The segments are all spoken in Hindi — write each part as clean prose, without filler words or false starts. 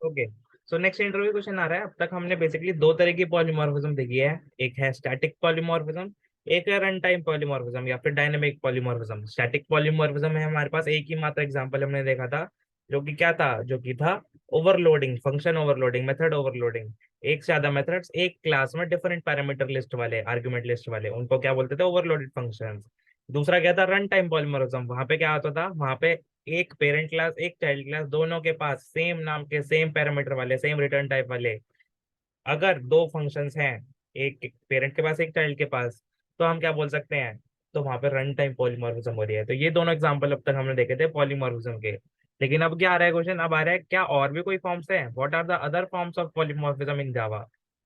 Okay. So next interview question आ रहा है। अब तक हमने बेसिकली दो तरह की पॉलीमॉर्फिज्म देखी है। एक है स्टैटिक पॉलीमॉर्फिज्म, एक है रन टाइम पॉलीमॉर्फिज्म या फिर डायनेमिक पॉलीमॉर्फिज्म। स्टैटिक पॉलीमॉर्फिज्म है हमारे पास एक ही मात्र एग्जांपल हमने देखा था, जो कि क्या था, जो कि था overloading, function overloading, method overloading. एक से ज्यादा मेथड्स एक क्लास में डिफरेंट पैरामीटर लिस्ट वाले, आर्गुमेंट लिस्ट वाले, उनको क्या बोलते थे, ओवरलोडेड फंक्शंस। दूसरा क्या था, रन टाइम पॉलीमॉर्फिज्म। वहां पे क्या होता था, वहां पे एक पेरेंट क्लास एक चाइल्ड क्लास दोनों के पास सेम नाम के, सेम पैरामीटर वाले, सेम रिटर्न टाइप वाले, अगर दो फंक्शंस हैं, एक पेरेंट के पास एक चाइल्ड के पास, तो हम क्या बोल सकते हैं, तो वहां पे रन टाइम पॉलीमॉर्फिज्म हो रही है। तो ये दोनों एग्जांपल अब तक हमने देखे थे पॉलीमॉर्फिज्म के। लेकिन अब क्या आ रहा है क्वेश्चन, अब आ रहा है क्या और भी कोई फॉर्म्स हैं, what are the other forms of polymorphism in Java.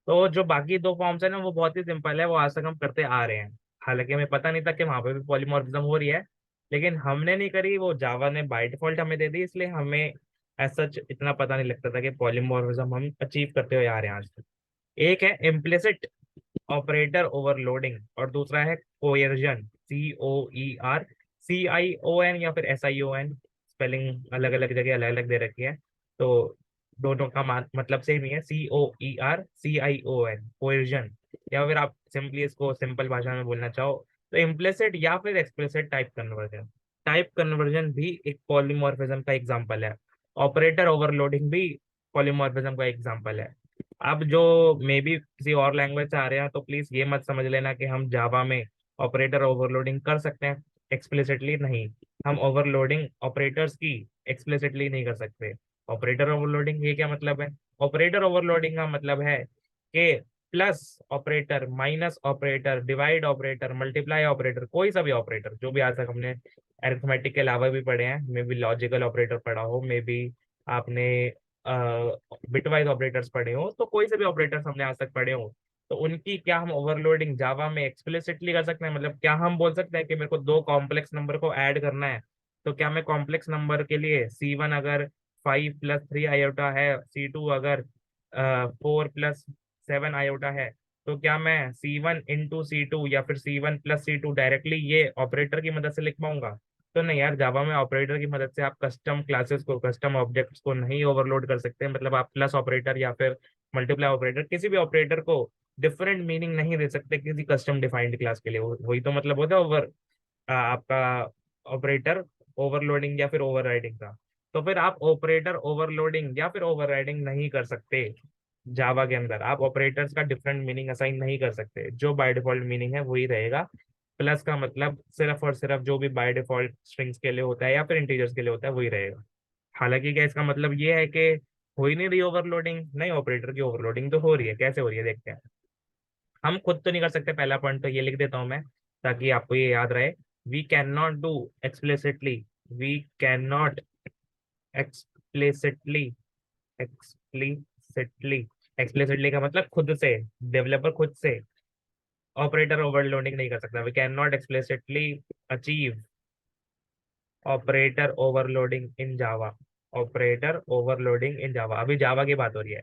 तो जो बाकी दो फॉर्म्स है ना, वो बहुत ही सिंपल है, वो आज तक हम करते आ रहे हैं। हालांकि हमें पता नहीं था कि वहां पे भी पॉलीमॉर्फिज्म हो रही है, लेकिन हमने नहीं करी, वो जावा ने बाय डिफॉल्ट हमें दे दी, इसलिए हमें एज सच इतना पता नहीं लगता था कि पॉलीमॉर्फिज्म हम अचीव करते हुए आ रहे हैं आज तक। एक है इम्प्लिसिट ऑपरेटर ओवरलोडिंग और दूसरा है कोयर्जन, COER, CION या फिर SION। स्पेलिंग अलग अलग जगह अलग अलग दे रखी है, तो दोनों का मतलब सेम ही है, COER, CION, कोयर्जन। या फिर आप सिंपली इसको सिंपल भाषा में बोलना चाहो तो इम्प्लिसिट या फिर explicit type conversion. Type conversion भी एक पॉलीमॉर्फिज्म का एग्जांपल है। ऑपरेटर ओवरलोडिंग भी पॉलीमॉर्फिज्म का एग्जांपल है। अब जो मे बी किसी और लैंग्वेज से आ रहे हैं तो प्लीज ये मत समझ लेना कि हम जावा में ऑपरेटर ओवरलोडिंग कर सकते हैं, एक्सप्लिसिटली नहीं। हम ओवरलोडिंग ऑपरेटर्स की एक्सप्लिसिटली नहीं कर सकते। ऑपरेटर ओवरलोडिंग ये क्या मतलब है, ऑपरेटर ओवरलोडिंग का मतलब है कि plus operator, minus operator, divide operator, multiply operator, कोई सा भी ऑपरेटर जो भी आज तक हमने अरिथमेटिक के अलावा भी पढ़े हैं, मे बी लॉजिकल ऑपरेटर पढ़ा हो, मे बी आपने बिटवाइज ऑपरेटर्स पढ़े हो, तो कोई से भी ऑपरेटर्स हमने आज तक पढ़े हो, तो उनकी क्या हम ओवरलोडिंग जावा में एक्सप्लिसिटली कर सकते हैं। मतलब क्या हम बोल सकते हैं कि मेरे को दो कॉम्प्लेक्स नंबर को ऐड करना है, तो क्या मैं कॉम्प्लेक्स नंबर के लिए C1 अगर 5 + 3 आयोटा है, C2 अगर 4 + 7 आयोटा है, तो क्या मैं C1 × C2 या फिर C1 + C2 डायरेक्टली ये ऑपरेटर की मदद से लिख पाऊंगा। तो नहीं यार, जावा में ऑपरेटर की मदद से आप कस्टम क्लासेस को, कस्टम ऑब्जेक्ट्स को नहीं ओवरलोड कर सकते। मतलब आप प्लस ऑपरेटर या फिर मल्टीप्लाई ऑपरेटर, किसी भी ऑपरेटर को डिफरेंट मीनिंग नहीं दे सकते किसी कस्टम डिफाइंड क्लास के लिए। वही तो मतलब होता है आपका ऑपरेटर ओवरलोडिंग या फिर ओवरराइडिंग का। तो फिर आप ऑपरेटर ओवरलोडिंग या फिर ओवरराइडिंग नहीं कर सकते। जावा के अंदर आप ऑपरेटर्स का डिफरेंट मीनिंग असाइन नहीं कर सकते, जो बाय डिफॉल्ट मीनिंग है वही रहेगा। प्लस का मतलब सिर्फ और सिर्फ जो भी बाय डिफॉल्ट स्ट्रिंग्स के लिए होता है या फिर इंटीजर्स के लिए होता है वही रहेगा। हालांकि क्या इसका मतलब ये है कि हो ही नहीं रही ओवरलोडिंग, नहीं, ऑपरेटर की ओवरलोडिंग तो हो रही है। कैसे हो रही है देखते हैं। हम खुद तो नहीं कर सकते, पहला पॉइंट तो ये लिख देता हूं मैं ताकि आपको ये याद रहे। We can not do explicitly, we can not explicitly, explicitly, explicitly का मतलब खुद से, डेवलपर खुद से ऑपरेटर ओवरलोडिंग नहीं कर सकता। We can not explicitly achieve operator overloading in Java, operator overloading in Java. अभी जावा की बात हो रही है,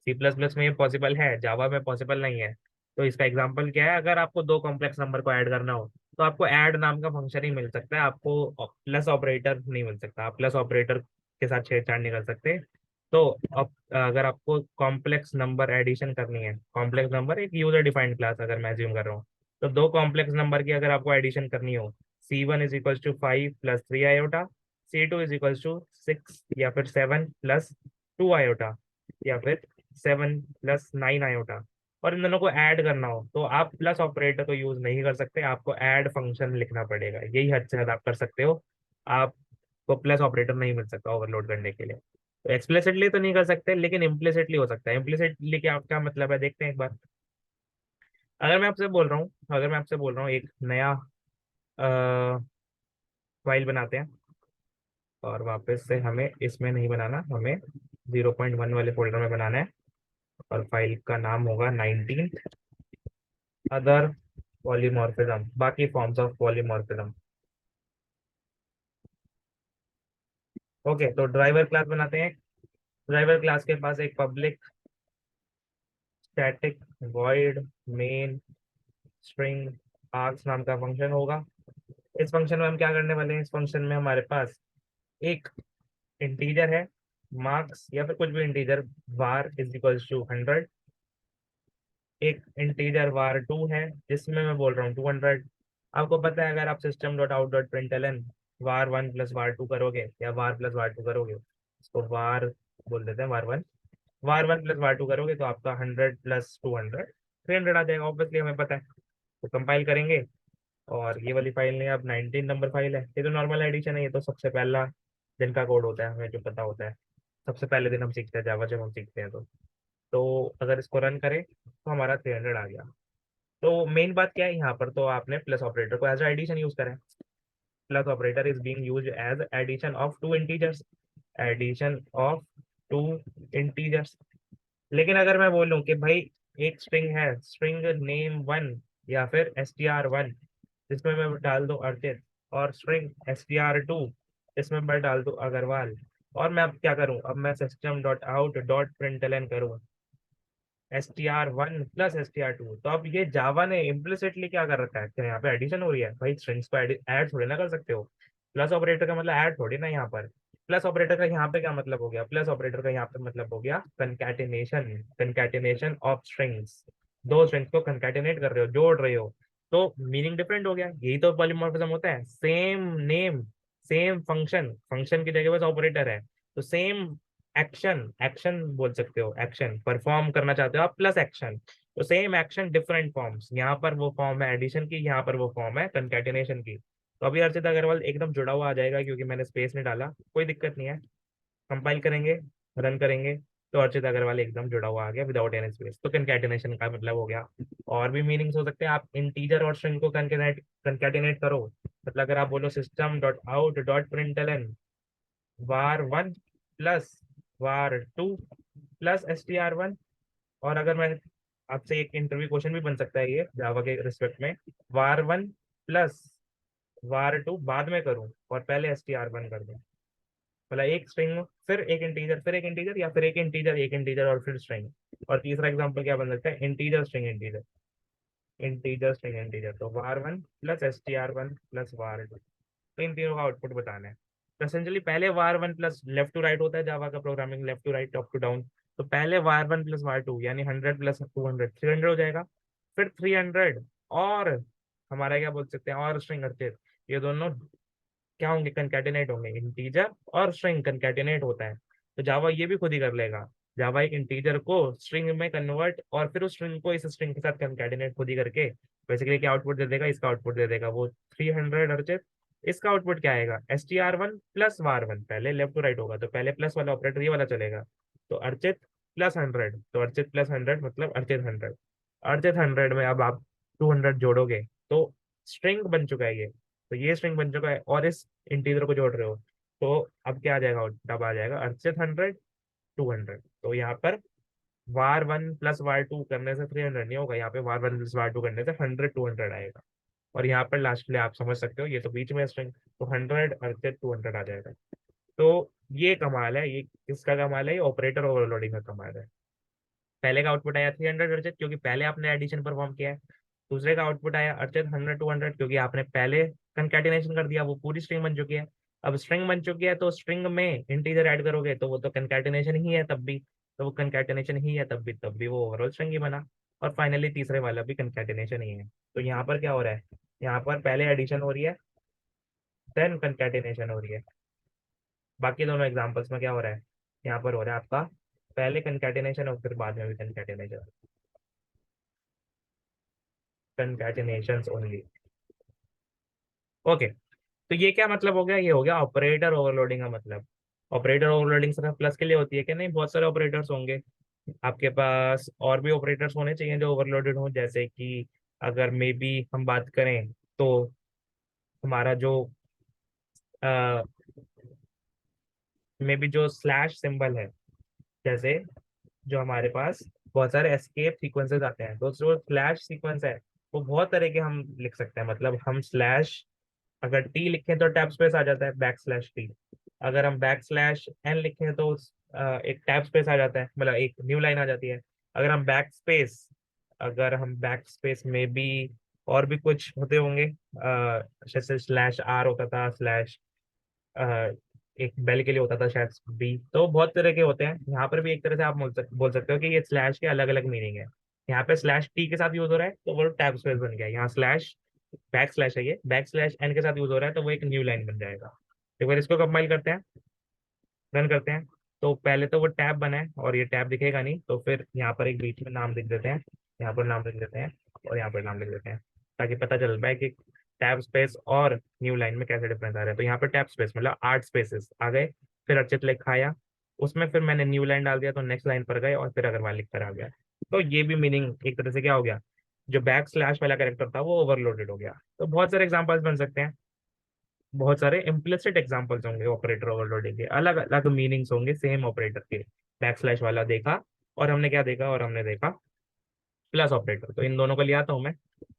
C++ में ये पॉसिबल है, जावा में पॉसिबल नहीं है। तो इसका एग्जांपल क्या है, अगर आपको दो कॉम्प्लेक्स नंबर को ऐड करना हो तो आपको ऐड नाम का फंक्शन ही मिल सकता है, आपको प्लस ऑपरेटर नहीं मिल सकता। आप प्लस ऑपरेटर के साथ छेड़छाड़ नहीं कर सकते। तो अब अगर आपको कॉम्प्लेक्स नंबर एडिशन करनी है, कॉम्प्लेक्स नंबर एक यूजर डिफाइंड क्लास अगर मैं ज्यूम कर रहा हूँ, तो दो कॉम्प्लेक्स नंबर की अगर आपको एडिशन करनी हो, C1 = 5 + 3 आयोटा, C2 = 6 या फिर 7 + 2 आयोटा, या फिर 7 + 9 आयोटा, और इन दोनों को ऐड करना हो तो आप प्लस ऑपरेटर को यूज नहीं कर सकते, आपको ऐड फंक्शन लिखना पड़ेगा। यही हद से ज्यादा आप कर सकते हो, आपको प्लस ऑपरेटर नहीं मिल सकता ओवरलोड करने के लिए। तो एक्सप्लिसिटली तो नहीं कर सकते, लेकिन इम्प्लिसिटली हो सकता है। इम्प्लिसिटली क्या क्या मतलब है देखते हैं एक बार। अगर मैं आपसे बोल रहा हूँ एक नया फाइल बनाते हैं, और वापस से हमें इसमें नहीं बनाना, हमें 0.1 वाले फोल्डर में बनाना है, और फाइल का नाम होगा 19 अदर पॉलीमॉर्फिज्म, बाकी फॉर्म्स ऑफ पॉलीमॉर्फिज्म। ओके, तो ड्राइवर क्लास बनाते हैं। ड्राइवर क्लास के पास एक public static void main string arcs नाम का फंक्शन होगा। इस फंक्शन में हम क्या करने वाले हैं, इस फंक्शन में हमारे पास एक इंटीजर है मार्क्स या फिर कुछ भी integer var is equals to 100। एक इंटीजर var2 है जिसमें मैं बोल रहा हूँ 200। आपको पता है अगर आप system dot out dot println var1 plus var2 करोगे या var प्लस var2 करोगे, इसको var बोल देते हैं var1, var1 प्लस var2 करोगे तो आपका 100 प्लस 200 300 आ जाएगा, ऑब्वियसली हमें पता है। तो कंपाइल करेंगे और ये वाली फाइल नहीं, अब 19 नंबर फाइल है, ये तो नॉर्मल एडिशन है, ये तो सबसे पहला दिन का कोड होता है, हमें जो पता होता है, सबसे पहले दिन हम सीखते हैं जावा जब हम सीखते हैं तो अगर इसको रन करें तो हमारा 300 आ गया। तो मेन बात क्या है यहाँ पर, तो आपने प्लस ऑपरेटर को एज एडिशन यूज करें। Plus operator is being used as addition of two integers, addition of two integers. लेकिन अगर मैं बोलूं कि भाई एक स्ट्रिंग है, स्ट्रिंग नेम 1 या फिर str1, जिसमें मैं डाल दूं अर्चित, और स्ट्रिंग str2 इसमें मैं डाल दूं अग्रवाल, और मैं अब क्या करूं, अब मैं system dot out dot println करूं str1 प्लस str2, तो अब ये जावा ने इम्प्लिसिटली क्या कर रखा है, क्या यहाँ पे एडिशन हो रही है, भाई स्ट्रिंग्स को ऐड थोड़ी ना कर सकते हो। प्लस ऑपरेटर का मतलब ऐड थोड़ी ना यहाँ पर। प्लस ऑपरेटर का यहाँ पे क्या मतलब हो गया, प्लस ऑपरेटर का यहाँ पे मतलब हो गया कंकैटिनेशन, कंकैटिनेशन ऑफ स्ट्रिंग्स। दो स्ट्रिंग्स को कंकैटिनेट कर रहे हो, जोड़ रहे हो, तो मीनिंग डिफरेंट हो गया। यही तो पॉलीमॉर्फिज्म होता है, same name same function, function की जगह बस ऑपरेटर है, तो सेम एक्शन, एक्शन बोल सकते हो, एक्शन परफॉर्म करना चाहते हो आप प्लस एक्शन, तो सेम एक्शन डिफरेंट फॉर्म्स, यहाँ पर वो फॉर्म है एडिशन की, यहाँ पर वो फॉर्म है कंकैटिनेशन की। तो अभी अर्चित अग्रवाल एकदम जुड़ा हुआ आ जाएगा क्योंकि मैंने स्पेस नहीं डाला, कोई दिक्कत नहीं है। कंपाइल करेंगे, रन करेंगे, तो अर्चित अग्रवाल एकदम जुड़ा हुआ आ गया विदाउट एनी स्पेस। तो कंकैटिनेशन का मतलब हो गया। और भी मीनिंग्स हो सकते हैं, आप इंटीजर और स्ट्रिंग को कंकैटिनेट करो, मतलब अगर आप बोलो system dot out dot println var1 plus var2 plus str1, और अगर मैं आपसे एक इंटरव्यू क्वेश्चन भी बन सकता है ये जावा के रिस्पेक्ट में, var1 प्लस var2 बाद में करूं और पहले str1 कर दूं, मतलब एक स्ट्रिंग फिर एक इंटीजर फिर एक इंटीजर, या फिर एक इंटीजर और फिर स्ट्रिंग। और तीसरा एग्जांपल क्या बन सकता है, integer string integer, integer string integer, तो var1 plus str1 plus var2, तो इन तीनों का आउटपुट बताना है। तो एसेंशियली पहले var1 plus left to right होता है जावा का programming, left to right top to down, तो पहले var1 प्लस var2 यानी 100 प्लस 200 300 हो जाएगा, फिर 300 और हमारा क्या बोल सकते हैं और स्ट्रिंग करते, ये दोनों क्या होंगे, कंकैटिनेट होंगे, इंटीजर और स्ट्रिंग कंकैटिनेट होता है। तो जावा ये भी खुद ही कर लेगा, जावा एक इंटीजर को स्ट्रिंग में कन्वर्ट और फिर उस स्ट्रिंग को इस स्ट्रिंग के साथ कंकैटिनेट खुद ही करके बेसिकली क्या आउटपुट दे देगा, इसका आउटपुट दे देगा वो 300 अर्चित। इसका आउटपुट क्या आएगा, str1 प्लस var1, पहले लेफ्ट टू राइट होगा तो पहले प्लस वाला ऑपरेटर ये वाला चलेगा, तो अर्चित प्लस 100, तो अर्चित प्लस 100 मतलब अर्चित 100, अर्चित 100 में अब आप 200 जोड़ोगे तो स्ट्रिंग बन चुका है ये, तो ये स्ट्रिंग बन चुका है और इस इंटीजर को जोड़ रहे हो, तो अब क्या आ जाएगा, तब आ जाएगा अर्चित 100 200। तो यहाँ पर var1 प्लस var2 करने से 300 नहीं होगा, यहाँ पे var1 प्लस var2 करने से 100 200 आएगा। और यहाँ पर लास्टली आप समझ सकते हो ये तो बीच में स्ट्रिंग, तो 100 अर्चित 200 आ जाएगा। तो ये कमाल है, ये किसका कमाल है, ये ऑपरेटर ओवरलोडिंग का कमाल है। पहले का आउटपुट आया 300 अर्चित क्योंकि पहले आपने एडिशन परफॉर्म किया है, दूसरे का आउटपुट आया अर्चित 100 200 क्योंकि आपने पहले कंकैटिनेशन कर दिया, वो पूरी स्ट्रिंग बन चुकी है। अब स्ट्रिंग बन चुकी है तो स्ट्रिंग में इंटीजर ऐड करोगे तो वो तो कंकैटिनेशन ही है तब भी, तो वो कंकैटिनेशन ही है तब भी वो ओवरऑल स्ट्रिंग ही बना। और फाइनली तीसरे वाला भी कंकैटिनेशन ही है। तो यहाँ पर क्या हो रहा है, यहाँ पर पहले एडिशन हो रही है देन कंकैटिनेशन हो रही है। बाकी दोनों एग्जांपल्स में क्या हो रहा है, यहाँ पर हो रहा है आपका पहले कंकैटिनेशन और फिर बाद में भी कंकैटिनेशन, कंकैटिनेशंस ओनली। ओके, तो ये क्या मतलब हो गया, ये हो गया ऑपरेटर ओवरलोडिंग का मतलब। ऑपरेटर ओवरलोडिंग सिर्फ प्लस के लिए होती है क्या, नहीं, बहुत सारे ऑपरेटर्स होंगे आपके पास, और भी ऑपरेटर्स होने चाहिए जो ओवरलोडेड हो, जैसे कि अगर मे बी हम बात करें तो हमारा जो मे बी जो स्लैश सिंबल है, जैसे जो हमारे पास बहुत सारे एस्केप सीक्वेंसेस आते हैं, तो जो स्लैश सीक्वेंस है वो बहुत तरह के हम लिख सकते हैं, मतलब हम स्लैश अगर टी लिखें तो टैब स्पेस आ जाता है बैक स्लैश टी, अगर हम बैक स्लैश एन लिखें तो एक टैब स्पेस आ जाता है, मतलब एक न्यू लाइन आ जाती है। अगर हम बैक स्पेस, अगर हम बैक स्पेस में भी और भी कुछ होते होंगे, जैसे स्लैश आर होता था, स्लैश एक बेल के लिए होता था शायद बी, तो बहुत तरह के होते हैं। यहाँ पर भी एक तरह से आप बोल सकते हो कि ये स्लैश के अलग अलग मीनिंग है। यहाँ पे स्लैश टी के साथ यूज हो रहा है तो वो टैब स्पेस बन गया। यहाँ स्लैश बैक स्लैश है, ये बैक स्लैश एन के साथ यूज हो रहा है तो वो एक न्यू लाइन बन जाएगा। एक बार इसको कंपाइल करते हैं, रन करते हैं। तो पहले तो वो टैब बना है और ये टैब दिखेगा नहीं, तो फिर यहाँ पर एक बीच में नाम लिख देते हैं, यहाँ पर नाम लिख देते हैं और यहाँ पर नाम लिख देते हैं, ताकि पता चल पाए कि टैब स्पेस और न्यू लाइन में कैसे डिफरेंस आ रहा है। तो यहाँ पर टैब स्पेस मतलब 8 स्पेसेस आ गए। फिर अर्चित लिखा आया, उसमें फिर मैंने न्यू लाइन डाल दिया तो नेक्स्ट लाइन पर गए और फिर अग्रवाल लिख कर आ गया। तो ये भी मीनिंग एक तरह से क्या हो गया, जो बैक स्लैश वाला कैरेक्टर था वो ओवरलोडेड हो गया। तो बहुत सारे एग्जांपल्स बन सकते हैं, बहुत सारे इम्प्लिसिट एग्जांपल्स होंगे ऑपरेटर ओवरलोडिंग के, अलग अलग मीनिंग्स होंगे सेम ऑपरेटर के। बैक स्लैश वाला देखा, और हमने क्या देखा, और हमने देखा प्लस ऑपरेटर, तो इन दोनों को लिया हूं मैं।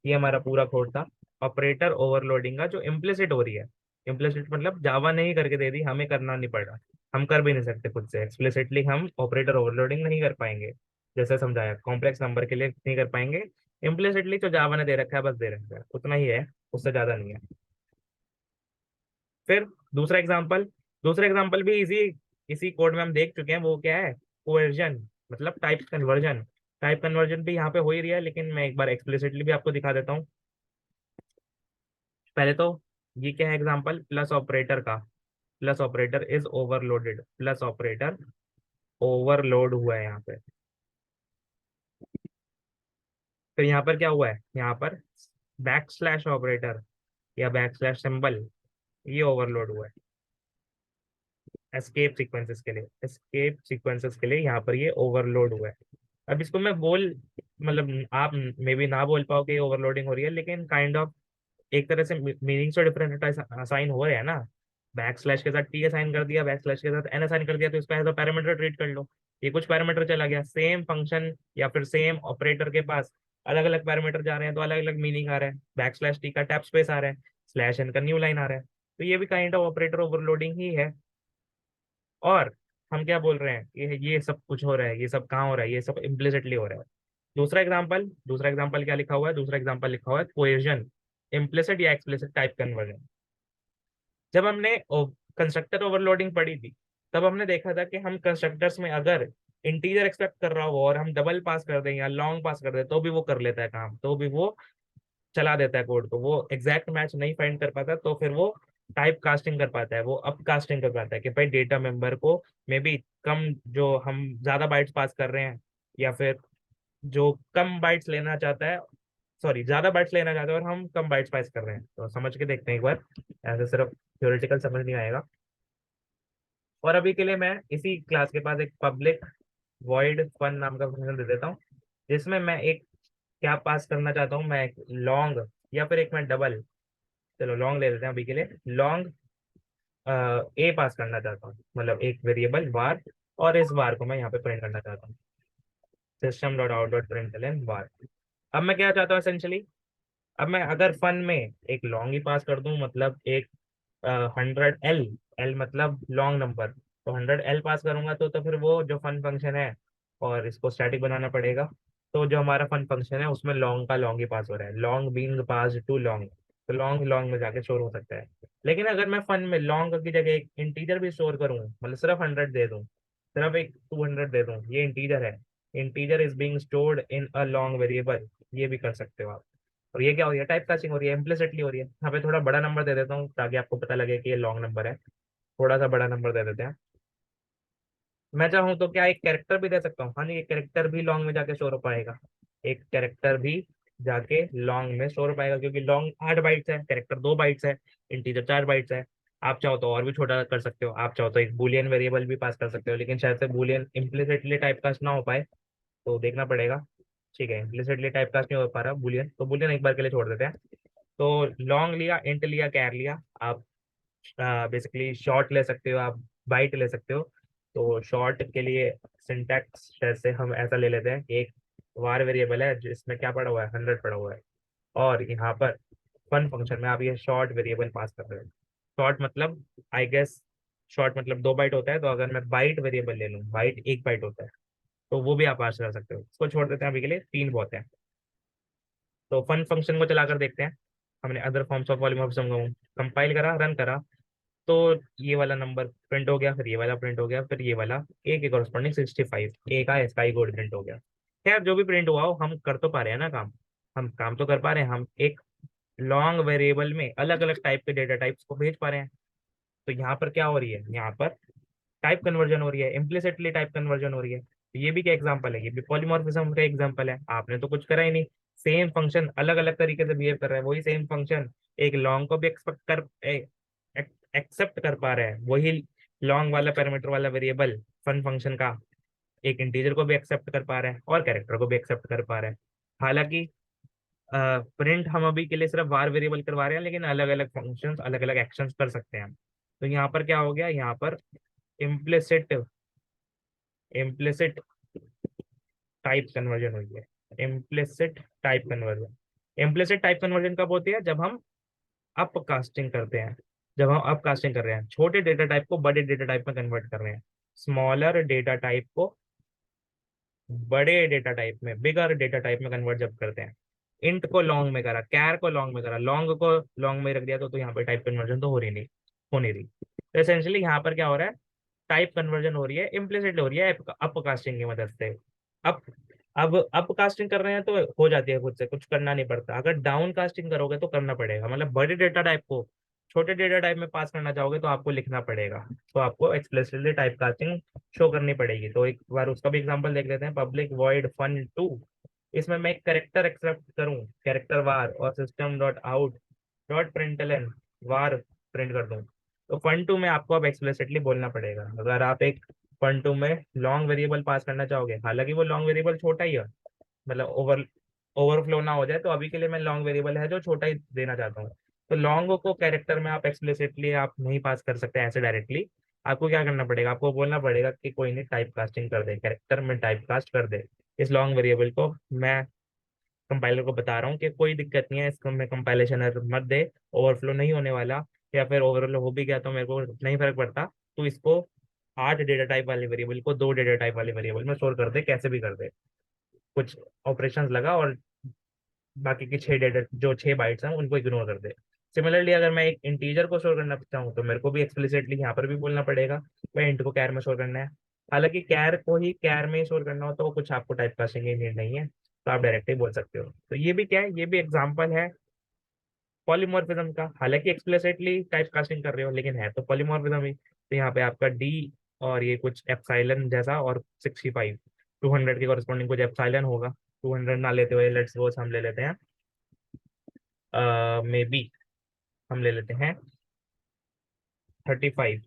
ये हमारा पूरा कोड था ऑपरेटर ओवरलोडिंग का, जो इम्प्लिसिट हो रही है। इम्प्लिसिट मतलब जावा नहीं करके दे दी, हमें करना नहीं पड़ रहा, हम कर भी नहीं सकते खुद से एक्सप्लिसिटली, हम ऑपरेटर ओवरलोडिंग नहीं कर पाएंगे। जैसे समझाया, कॉम्प्लेक्स नंबर के लिए नहीं कर पाएंगे। इम्प्लिसिटली जो जावा ने दे रखा है बस दे रखा है, उतना ही है, उससे ज्यादा नहीं है। फिर दूसरा एग्जांपल, दूसरा एग्जांपल भी इसी इसी कोड में हम देख चुके हैं, वो क्या है, कोएर्जन मतलब टाइप कन्वर्जन। टाइप कन्वर्जन भी यहाँ पे हो ही रही है, लेकिन मैं एक बार एक्सप्लिसिटली भी आपको दिखा देता हूँ। पहले तो ये क्या है एग्जांपल, प्लस ऑपरेटर का, plus operator is overloaded, plus operator overload हुआ है यहाँ पे। फिर यहाँ पर क्या हुआ है, यहाँ पर बैक स्लैश ऑपरेटर या बैक स्लैश सिंबल, ये ओवरलोड हुआ है एस्केप सीक्वेंसेस के लिए, एस्केप सीक्वेंसेस के लिए यहाँ पर ये ओवरलोड हुआ है। अब इसको मैं बोल, मतलब आप मे बी ना बोल पाओ कि ओवरलोडिंग हो रही है, लेकिन काइंड ऑफ एक तरह से मीनिंग तो डिफरेंट असाइन हो रहे हैं ना। बैक स्लैश के साथ टी असाइन कर दिया, बैक स्लैश के साथ एन असाइन कर दिया, तो इसको एज अ पैरामीटर ट्रीट कर लो। ये कुछ पैरामीटर चला गया सेम फंक्शन या फिर सेम ऑपरेटर के पास, अलग अलग पैरामीटर जा रहे हैं तो अलग अलग मीनिंग आ रहा है। बैक स्लैश टी का टैप स्पेस आ रहा है, स्लैश एन का न्यू लाइन आ रहा है, तो ये भी काइंड ऑफ ऑपरेटर ओवरलोडिंग ही है। और हम क्या बोल रहे हैं, ये सब कुछ हो रहा है, ये सब कहाँ हो रहा है, ये सब इम्प्लिसिटली हो रहा है। दूसरा एग्जांपल क्या लिखा हुआ है, दूसरा एग्जांपल लिखा हुआ है कोएर्जन, इम्प्लिसिट या एक्सप्लिसिट टाइप कन्वर्जन। जब हमने कंस्ट्रक्टर ओवरलोडिंग पढ़ी थी, तब हमने देखा था कि हम कंस्ट्रक्टर्स में अगर इंटीजर एक्सपेक्ट कर रहा हो और हम डबल पास कर दें या लॉन्ग पास कर दें तो भी वो कर लेता है काम, तो भी वो चला देता है कोड को। वो एग्जैक्ट मैच नहीं फाइंड कर पाता तो फिर वो टाइप कास्टिंग कर पाता है, वो अप कास्टिंग कर पाता है कि भाई डेटा मेंबर को मे बी कम, जो हम ज्यादा बाइट्स पास कर रहे हैं, या फिर जो कम बाइट्स लेना चाहता है, सॉरी ज्यादा बाइट्स लेना चाहता है और हम कम बाइट्स पास कर रहे हैं। तो समझ के देखते हैं एक बार, ऐसे सिर्फ थ्योरेटिकल समझ नहीं आएगा। और अभी के लिए मैं इसी क्लास के पास एक पब्लिक वॉइड फन नाम का फंक्शन दे देता हूँ, जिसमें मैं एक क्या पास करना चाहता हूँ, मैं एक लॉन्ग या फिर एक मैं डबल, चलो लॉन्ग ले लेते हैं अभी के लिए, लॉन्ग ए पास करना चाहता हूँ, मतलब एक वेरिएबल var, और इस var को मैं यहाँ पे प्रिंट करना चाहता हूँ, system dot out dot println var। अब मैं क्या चाहता हूँ एसेंशियली, अब मैं अगर फन में एक लॉन्ग ही पास कर दूं, मतलब एक 100 L, एल मतलब लॉन्ग नंबर, तो 100 L पास करूंगा तो फिर वो जो फन फंक्शन है, और इसको स्टैटिक बनाना पड़ेगा। तो जो हमारा फन फंक्शन है उसमें लॉन्ग का लॉन्ग ही पास हो रहा है, long being pass to long, तो लॉन्ग लॉन्ग में जाके स्टोर हो सकता है। लेकिन अगर मैं फन में लॉन्ग की जगह एक इंटीजर भी स्टोर करूँ, मतलब सिर्फ 100 दे दूँ, सिर्फ एक 200 दे दूँ, ये इंटीजर है, integer is being stored in a long variable, ये भी कर सकते हो आप। और ये क्या हो रही है, टाइप कास्टिंग हो रही है, इम्प्लिसिटली हो रही है। यहाँ पे थोड़ा बड़ा नंबर दे देता हूँ ताकि आपको पता लगे कि ये लॉन्ग नंबर है, थोड़ा सा बड़ा नंबर दे देते हैं। मैं चाहूँ तो क्या एक कैरेक्टर भी दे सकता हूँ, हाँ नहीं, एक कैरेक्टर भी लॉन्ग में जाके स्टोर हो पाएगा, एक कैरेक्टर भी जाके लॉन्ग में स्टोर हो पाएगा, क्योंकि लॉन्ग 8 बाइट्स है, कैरेक्टर 2 बाइट्स है, इंटीजर 4 बाइट्स है। आप चाहो तो और भी छोटा कर सकते हो, आप चाहो तो एक बुलियन वेरिएबल भी पास कर सकते हो, लेकिन शायद से बुलियन इम्प्लिसिटली टाइप कास्ट ना हो पाए, तो देखना पड़ेगा। ठीक है, इम्प्लिसिटली टाइप कास्ट नहीं हो पा रहा बुलियन, तो बुलियन एक बार के लिए छोड़ देते हैं। तो लॉन्ग लिया, इंट लिया, कैर लिया, आप बेसिकली शॉर्ट ले सकते हो, आप बाइट ले सकते हो। तो शॉर्ट के लिए सिंटैक्स जैसे हम ऐसा ले लेते हैं, एक वार वेरिएबल है जिसमें क्या पड़ा हुआ है, 100 पड़ा हुआ है, और यहाँ पर फन फंक्शन में आप ये शॉर्ट वेरिएबल पास कर रहे हो। शॉर्ट मतलब आई गेस, शॉर्ट मतलब 2 बाइट होता है, तो अगर मैं बाइट वेरिएबल ले लूँ, बाइट 1 बाइट होता है, तो वो भी आप पास कर सकते हो। इसको छोड़ देते हैं अभी के लिए, 3 बहुत है। तो फन फंक्शन को चलाकर देखते हैं। हमने अदर फॉर्म्स ऑफ पॉलीमॉर्फिज्म को कंपाइल करा, रन करा, तो ये वाला नंबर प्रिंट हो गया, फिर ये वाला प्रिंट हो गया, फिर ये वाला ए के कॉरस्पॉन्डिंग 65 ए का स्काई कोड प्रिंट हो गया। खैर जो भी प्रिंट हुआ हो, हम कर तो पा रहे हैं ना काम। हम काम तो कर पा रहे हैं, हम एक लॉन्ग वेरिएबल में अलग अलग टाइप के डेटा टाइप्स को भेज पा रहे हैं। तो यहाँ पर क्या हो रही है, यहाँ पर टाइप कन्वर्जन हो रही है, इम्प्लिसिटली टाइप कन्वर्जन हो रही है। तो ये भी क्या एग्जांपल है, ये भी पॉलीमॉर्फिज्म का एग्जांपल है। आपने तो कुछ करा ही नहीं, सेम फंक्शन अलग अलग तरीके से बिहेव कर रहा है। वही सेम फंक्शन एक लॉन्ग को भी एक्सेप्ट कर पा रहा है, वही लॉन्ग वाला पैरामीटर वाला वेरिएबल फन फंक्शन का एक इंटीजर को भी एक्सेप्ट कर पा रहा है और कैरेक्टर को भी एक्सेप्ट कर पा रहा है। हालांकि प्रिंट हम अभी के लिए सिर्फ var वेरिएबल करवा रहे हैं, लेकिन अलग अलग फंक्शंस अलग अलग एक्शंस कर सकते हैं। तो यहाँ पर क्या हो गया, यहाँ पर इम्प्लिसिट इम्प्लिसिट टाइप कन्वर्जन हुई है। Implicit type conversion, implicit type conversion कब होती है, जब हम अपकास्टिंग करते हैं। जब हम अपकास्टिंग कर रहे हैं, छोटे डेटा टाइप को बड़े डेटा टाइप में कन्वर्ट कर रहे हैं, स्मॉलर डेटा टाइप को बड़े डेटा टाइप में, बिगर डेटा टाइप में कन्वर्ट जब करते हैं। इंट को लॉन्ग में करा, कैर को लॉन्ग में करा, लॉन्ग को लॉन्ग में रख दिया, तो यहाँ पे टाइप कन्वर्जन तो हो रही नहीं, हो नहीं रही। तो एसेंशियली यहाँ पर क्या हो रहा है, टाइप कन्वर्जन हो रही है, इम्प्लिसिटली हो रही है अपकास्टिंग की मदद से। अप अब अपकास्टिंग कर रहे हैं तो हो जाती है खुद से, कुछ करना नहीं पड़ता। अगर डाउन कास्टिंग करोगे तो करना पड़ेगा, मतलब बड़े डेटा टाइप को छोटे डेटा टाइप में पास करना चाहोगे तो आपको लिखना पड़ेगा। तो आपको एक्सप्लिसिटली टाइप कास्टिंग शो करनी पड़ेगी। तो एक बार उसका भी एग्जांपल देख लेते हैं, पब्लिक वॉइड फन टू। इसमें मैं एक करेक्टर एक्सेप्ट करूं, कैरेक्टर वार, और system dot out dot println var print कर दूं, तो फन टू में आपको अब एक्सप्लिसिटली बोलना पड़ेगा। अगर आप एक फन टू में लॉन्ग वेरिएबल पास करना चाहोगे, हालांकि वो लॉन्ग वेरिएबल छोटा ही है, मतलब ओवरफ्लो ना हो जाए, तो अभी के लिए मैं लॉन्ग वेरिएबल है जो छोटा ही देना चाहता हूँ। तो लॉन्ग को कैरेक्टर में आप एक्सप्लिसिटली आप नहीं पास कर सकते ऐसे डायरेक्टली। आपको क्या करना पड़ेगा, आपको बोलना पड़ेगा कि कोई नहीं टाइप कास्टिंग कर दे, कैरेक्टर में टाइप कास्ट कर दे इस लॉन्ग वेरिएबल को। मैं कंपाइलर को बता रहा हूँ कि कोई दिक्कत नहीं है, इसको में कंपाइलेशन एरर मत दे, ओवरफ्लो नहीं होने वाला, या फिर ओवरफ्लो हो भी गया तो मेरे को नहीं फर्क पड़ता। तो इसको 8 डेटा टाइप वाले वेरिएबल को 2 डेटा टाइप वाले वेरिएबल में स्टोर कर दे, कैसे भी कर दे, कुछ ऑपरेशंस लगा, और बाकी की 6 डेटा जो 6 बाइट्स हैं उनको इग्नोर कर दे। सिमिलरली अगर मैं एक इंटीजर को स्टोर करना चाहूँ तो मेरे को भी एक्सप्लिसिटली यहाँ पर भी बोलना पड़ेगा मैं इंट को कैर में स्टोर करना है। हालांकि कैर को ही कैर में स्टोर करना हो तो कुछ आपको टाइप कास्टिंग की नीड नहीं है, तो आप डायरेक्ट ही बोल सकते हो। तो ये भी क्या है, ये भी एग्जाम्पल है पॉलीमॉर्फिज्म का। हालांकि एक्सप्लिसिटली टाइप कास्टिंग कर रहे हो, लेकिन है तो पॉलीमॉर्फिज्म ही। तो यहाँ पे आपका डी और ये कुछ एप्सिलॉन जैसा, और 65 200 के कॉरेस्पॉन्डिंग कुछ एप्सिलॉन होगा। 200 ना लेते हुए लेट्स सपोज हम ले लेते हैं, मे बी हम ले लेते हैं 35।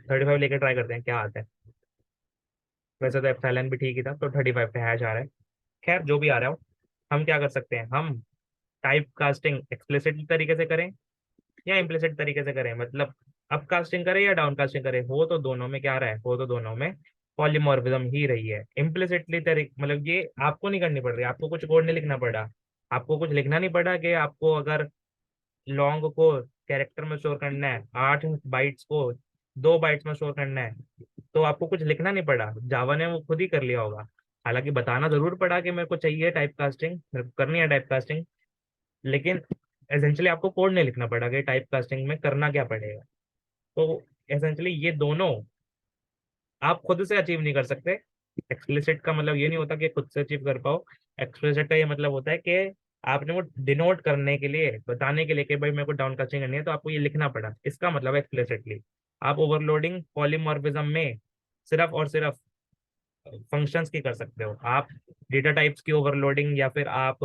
35 लेकर ट्राई करते हैं क्या आता है। वैसे तो एप्सिलॉन भी ठीक ही था, तो 35 पे हैश आ रहा है। खैर जो भी आ रहा हो, हम क्या कर सकते हैं, हम टाइप कास्टिंग एक्सप्लिसिट तरीके से करें या इम्प्लिसिट तरीके से करें, मतलब अप कास्टिंग करें या डाउन कास्टिंग करें, हो तो दोनों में क्या रहा है, हो तो दोनों में पॉलीमॉर्फिज्म ही रही है। इम्प्लिसिटली तरीके मतलब ये आपको नहीं करनी पड़ रही, आपको कुछ कोड नहीं लिखना पड़ा, आपको कुछ लिखना नहीं पड़ा कि आपको अगर लॉन्ग को कैरेक्टर में स्टोर करना है, 8 बाइट्स को 2 बाइट्स में स्टोर करना है, तो आपको कुछ लिखना नहीं पड़ा, जावा ने वो खुद ही कर लिया होगा। हालांकि बताना जरूर पड़ा कि मेरे को चाहिए टाइप कास्टिंग, मेरे को करनी है टाइप कास्टिंग, लेकिन एसेंशियली आपको कोड नहीं लिखना पड़ा कि टाइप कास्टिंग में करना क्या पड़ेगा। तो एसेंशियली ये दोनों आप खुद से अचीव नहीं कर सकते। एक्सप्लिसिट का मतलब ये नहीं होता कि खुद से अचीव कर पाओ, एक्सप्लिसिट का ये मतलब होता है कि आपने वो डिनोट करने के लिए, बताने के लिए कि भाई मेरे को डाउन कास्टिंग करनी है, तो आपको ये लिखना पड़ा, इसका मतलब एक्सप्लिसिटली। आप ओवरलोडिंग पॉलीमॉर्फिज्म में सिर्फ और सिर्फ फंक्शंस की कर सकते हो, आप डेटा टाइप्स की ओवरलोडिंग या फिर आप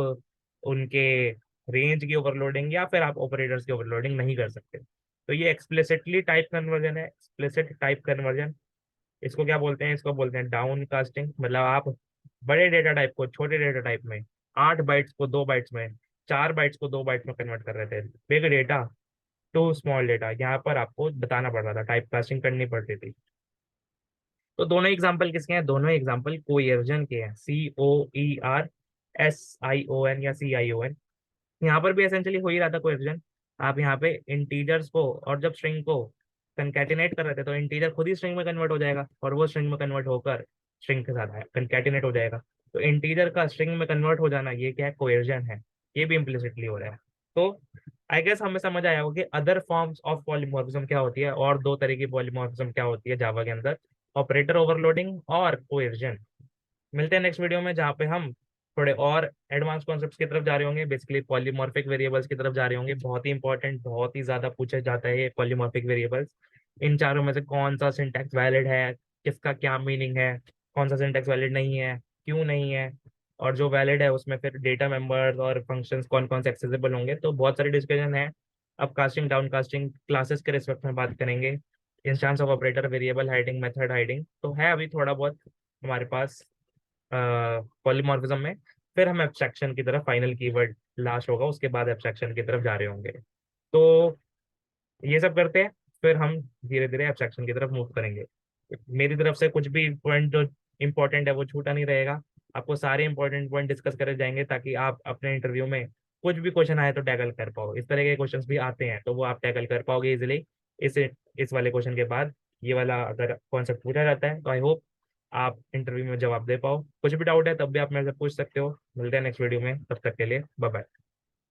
उनके रेंज की ओवरलोडिंग या फिर आप ऑपरेटर्स की ओवरलोडिंग नहीं कर सकते। तो ये एक्सप्लिसिटली टाइप कन्वर्जन है, एक्सप्लिसिट टाइप कन्वर्जन। इसको क्या बोलते हैं, इसको बोलते हैं डाउन कास्टिंग। मतलब आप बड़े डेटा टाइप को छोटे डेटा टाइप में, 8 बाइट्स को 2 बाइट्स में, 4 बाइट्स को 2 बाइट्स में कन्वर्ट कर रहे थे, big data to small data, यहाँ पर आपको बताना पड़ रहा था, टाइप कास्टिंग करनी पड़ती थी। तो दोनों एग्जाम्पल किसके हैं, दोनों एग्जाम्पल कोएर्जन के हैं, COERSION या CION। यहाँ पर भी एसेंशियली हो ही रहा था कोएर्जन। आप यहाँ पे इंटीजर्स को, और जब स्ट्रिंग को कंकैटिनेट कर रहे थे, तो इंटीजर खुद ही स्ट्रिंग में कन्वर्ट हो जाएगा, और वो स्ट्रिंग में कन्वर्ट होकर स्ट्रिंग के साथ कंकैटिनेट हो जाएगा। तो इंटीजर का स्ट्रिंग में कन्वर्ट हो जाना, ये क्या है, कोएर्जन है। ये भी इम्प्लिसिटली हो रहा है। तो आई गेस हमें समझ आया होगा कि अदर फॉर्म्स ऑफ पॉलीमॉर्फिज्म क्या होती है और दो तरह की पॉलीमॉर्फिज्म क्या होती है जावा के अंदर, ऑपरेटर ओवरलोडिंग और कोएर्जन। मिलते हैं नेक्स्ट वीडियो में जहाँ पे हम थोड़े और एडवांस कॉन्सेप्ट्स की तरफ जा रहे होंगे, बेसिकली पॉलीमॉर्फिक वेरिएबल्स की तरफ जा रहे होंगे। बहुत ही इंपॉर्टेंट, बहुत ही ज्यादा पूछा जाता है ये पॉलीमॉर्फिक वेरिएबल्स। इन चारों में से कौन सा सिंटैक्स वैलिड है, किसका क्या मीनिंग है, कौन सा सिंटैक्स वैलिड नहीं है, क्यों नहीं है, और जो वैलिड है उसमें फिर डेटा मेंबर्स और फंक्शंस कौन कौन से एक्सेसिबल होंगे। तो बहुत सारी डिस्कशन है। अब कास्टिंग डाउन कास्टिंग क्लासेस के रिस्पेक्ट में बात करेंगे, instance of operator, variable hiding, method hiding, तो है अभी थोड़ा बहुत हमारे पास पॉलीमॉर्फिज्म में। फिर हम एब्स्ट्रैक्शन की तरफ, फाइनल कीवर्ड लास्ट होगा, उसके बाद एब्स्ट्रैक्शन की तरफ जा रहे होंगे। तो ये सब करते हैं, फिर हम धीरे धीरे एब्स्ट्रैक्शन की तरफ मूव करेंगे। मेरी तरफ से कुछ भी पॉइंट जो इंपॉर्टेंट है वो छूटा नहीं रहेगा। आपको सारे इंपॉर्टेंट पॉइंट डिस्कस करे जाएंगे ताकि आप अपने इंटरव्यू में कुछ भी क्वेश्चन आए तो टैकल कर पाओ। इस तरह के क्वेश्चंस भी आते हैं तो वो आप टैकल कर पाओगे इजिली। इस वाले क्वेश्चन के बाद ये वाला अगर कॉन्सेप्ट पूछा जाता है तो आई होप आप इंटरव्यू में जवाब दे पाओ। कुछ भी डाउट है तब भी आप मेरे से पूछ सकते हो। मिलते हैं नेक्स्ट वीडियो में, तब तक के लिए बाय बाय।